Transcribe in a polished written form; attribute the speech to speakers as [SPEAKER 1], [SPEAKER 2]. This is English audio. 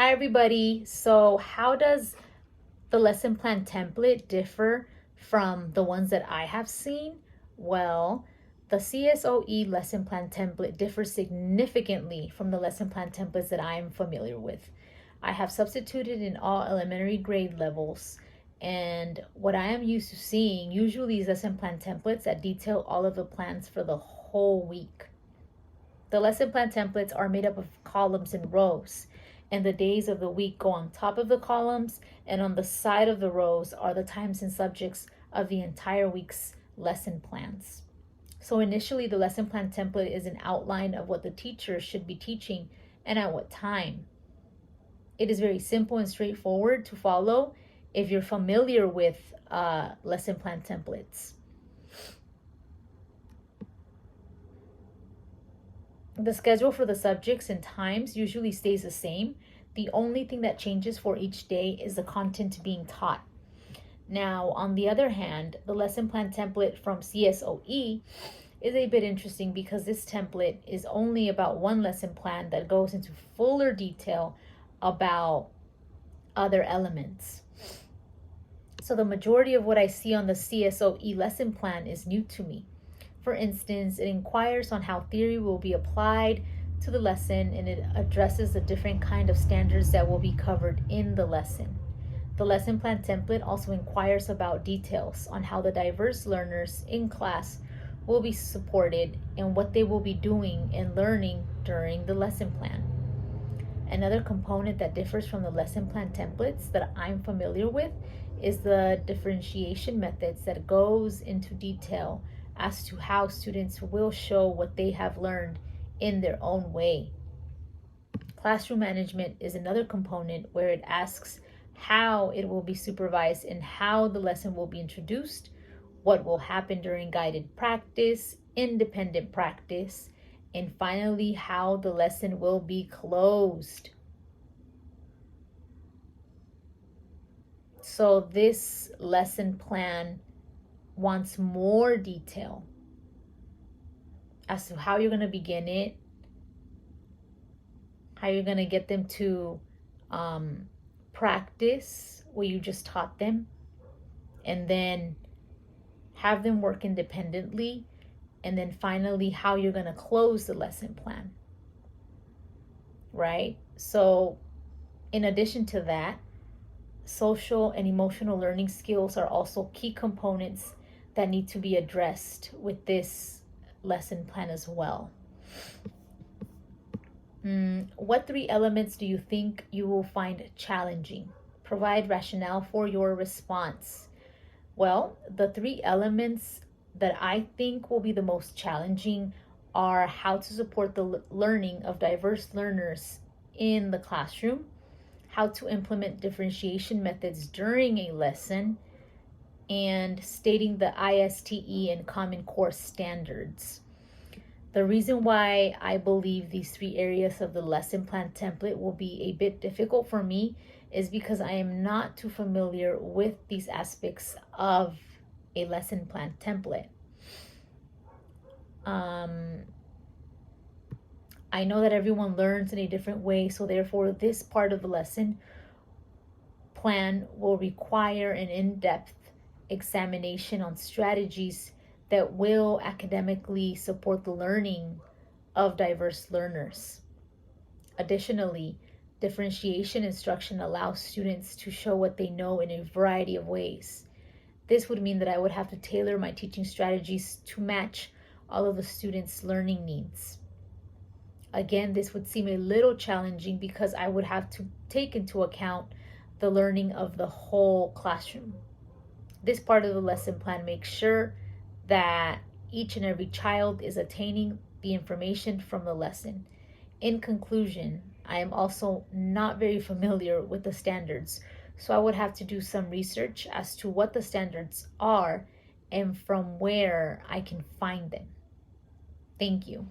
[SPEAKER 1] Hi everybody. So how does the lesson plan template differ from the ones that I have seen? Well, the CSOE lesson plan template differs significantly from the lesson plan templates that I am familiar with. I have substituted in all elementary grade levels, and what I am used to seeing usually is lesson plan templates that detail all of the plans for the whole week. The lesson plan templates are made up of columns and rows, and the days of the week go on top of the columns, and on the side of the rows are the times and subjects of the entire week's lesson plans. So initially, the lesson plan template is an outline of what the teacher should be teaching and at what time. It is very simple and straightforward to follow if you're familiar with lesson plan templates. The schedule for the subjects and times usually stays the same. The only thing that changes for each day is the content being taught. Now, on the other hand, the lesson plan template from CSOE is a bit interesting because this template is only about one lesson plan that goes into fuller detail about other elements. So the majority of what I see on the CSOE lesson plan is new to me. For instance, it inquires on how theory will be applied to the lesson, and it addresses the different kind of standards that will be covered in the lesson. The lesson plan template also inquires about details on how the diverse learners in class will be supported and what they will be doing and learning during the lesson plan. Another component that differs from the lesson plan templates that I'm familiar with is the differentiation methods that goes into detail as to how students will show what they have learned in their own way. Classroom management is another component where it asks how it will be supervised and how the lesson will be introduced, what will happen during guided practice, independent practice, and finally, how the lesson will be closed. So this lesson plan wants more detail as to how you're going to begin it, how you're going to get them to practice what you just taught them, and then have them work independently, and then finally how you're going to close the lesson plan, right? So in addition to that, social and emotional learning skills are also key components that need to be addressed with this lesson plan as well. What 3 elements do you think you will find challenging? Provide rationale for your response. Well, the 3 elements that I think will be the most challenging are how to support the learning of diverse learners in the classroom, how to implement differentiation methods during a lesson, and stating the ISTE and Common Core standards. The reason why I believe these 3 areas of the lesson plan template will be a bit difficult for me is because I am not too familiar with these aspects of a lesson plan template. I know that everyone learns in a different way, so therefore this part of the lesson plan will require an in-depth examination on strategies that will academically support the learning of diverse learners. Additionally, differentiation instruction allows students to show what they know in a variety of ways. This would mean that I would have to tailor my teaching strategies to match all of the students' learning needs. Again, this would seem a little challenging because I would have to take into account the learning of the whole classroom. This part of the lesson plan makes sure that each and every child is attaining the information from the lesson. In conclusion, I am also not very familiar with the standards, so I would have to do some research as to what the standards are and from where I can find them. Thank you.